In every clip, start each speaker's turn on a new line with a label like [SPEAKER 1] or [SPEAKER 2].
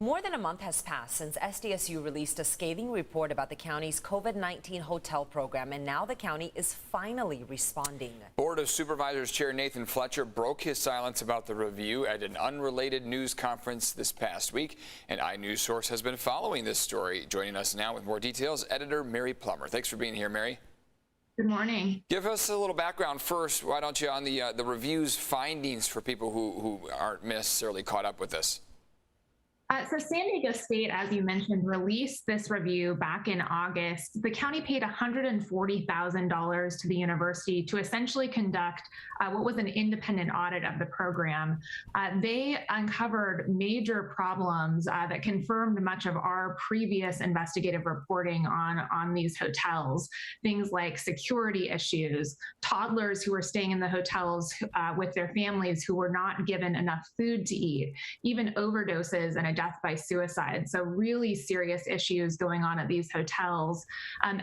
[SPEAKER 1] More than a month has passed since SDSU released a scathing report about the county's COVID-19 hotel program, and now the county is finally responding.
[SPEAKER 2] Board of Supervisors Chair Nathan Fletcher broke his silence about the review at an unrelated news conference this past week. An iNews source has been following this story. Joining us now with more details, editor Mary Plummer. Thanks for being here, Mary.
[SPEAKER 3] Good morning.
[SPEAKER 2] Give us a little background first, why don't you, on the review's findings for people who aren't necessarily caught up with this.
[SPEAKER 3] So San Diego State, as you mentioned, released this review back in August. The county paid $140,000 to the university to essentially conduct what was an independent audit of the program. They uncovered major problems that confirmed much of our previous investigative reporting on these hotels. Things like security issues, toddlers who were staying in the hotels with their families who were not given enough food to eat, even overdoses and a death by suicide. So really serious issues going on at these hotels.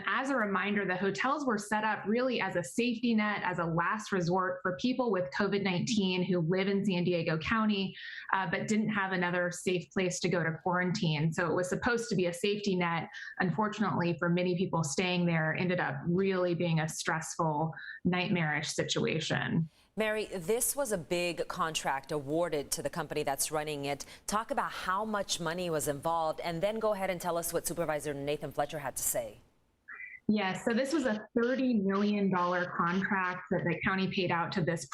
[SPEAKER 3] As a reminder, the hotels were set up really as a safety net, as a last resort for people with COVID-19 who live in San Diego County, but didn't have another safe place to go to quarantine. So it was supposed to be a safety net. Unfortunately, for many people staying there, ended up really being a stressful, nightmarish situation.
[SPEAKER 1] Mary, this was a big contract awarded to the company that's running it. Talk about how much money was involved, and then go ahead and tell us what Supervisor Nathan Fletcher had to say.
[SPEAKER 3] Yes, so this was a $30 million contract that the county paid out to this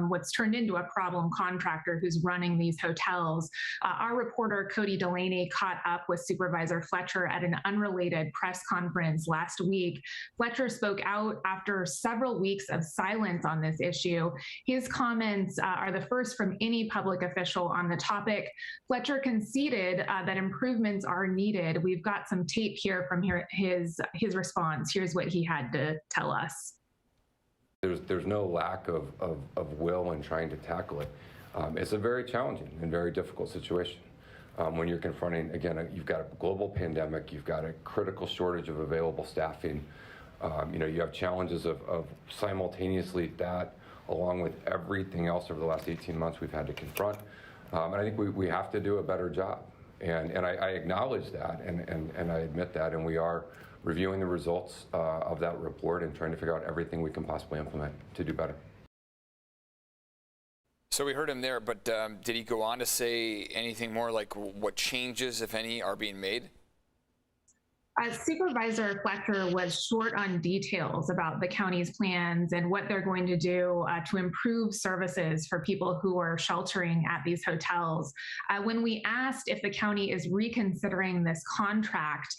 [SPEAKER 3] what's turned into a problem contractor who's running these hotels. Our reporter, Cody Delaney, caught up with Supervisor Fletcher at an unrelated press conference last week. Fletcher spoke out after several weeks of silence on this issue. His comments are the first from any public official on the topic. Fletcher conceded that improvements are needed. We've got some tape here from his response. Here's what he had to tell us.
[SPEAKER 4] There's no lack of will in trying to tackle it. It's a very challenging and very difficult situation. When you're confronting, again, you've got a global pandemic, you've got a critical shortage of available staffing. You have challenges of simultaneously that, along with everything else over the last 18 months we've had to confront. And I think we have to do a better job. And I acknowledge that, and I admit that, and we are reviewing the results of that report and trying to figure out everything we can possibly implement to do better.
[SPEAKER 2] So we heard him there, but did he go on to say anything more, like what changes, if any, are being made?
[SPEAKER 3] Supervisor Fletcher was short on details about the county's plans and what they're going to do to improve services for people who are sheltering at these hotels. When we asked if the county is reconsidering this contract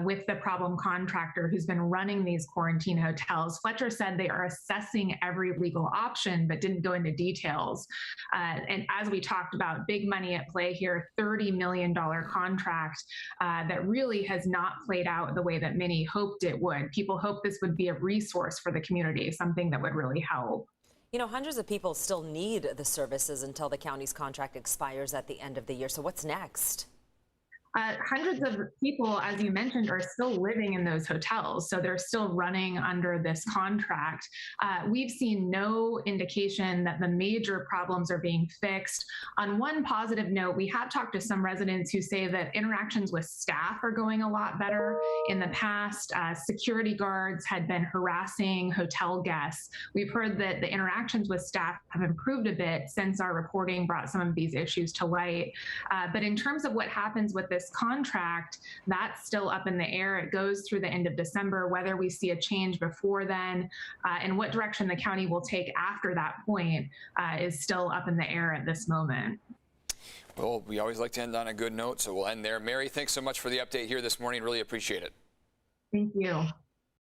[SPEAKER 3] with the problem contractor who's been running these quarantine hotels, Fletcher said they are assessing every legal option, but didn't go into details. And as we talked about, big money at play here, $30 million contract that really has not played out the way that many hoped it would. People hoped this would be a resource for the community, something that would really help.
[SPEAKER 1] You know, hundreds of people still need the services until the county's contract expires at the end of the year. So what's next?
[SPEAKER 3] Hundreds of people, as you mentioned, are still living in those hotels. So they're still running under this contract. We've seen no indication that the major problems are being fixed. On one positive note, we have talked to some residents who say that interactions with staff are going a lot better. In the past, security guards had been harassing hotel guests. We've heard that the interactions with staff have improved a bit since our reporting brought some of these issues to light. But in terms of what happens with this contract, that's still up in the air. It goes through the end of December. Whether we see a change before then and what direction the county will take after that point is still up in the air at this moment.
[SPEAKER 2] Well, we always like to end on a good note, so we'll end there. Mary, thanks so much for the update here this morning. Really appreciate it.
[SPEAKER 3] Thank you.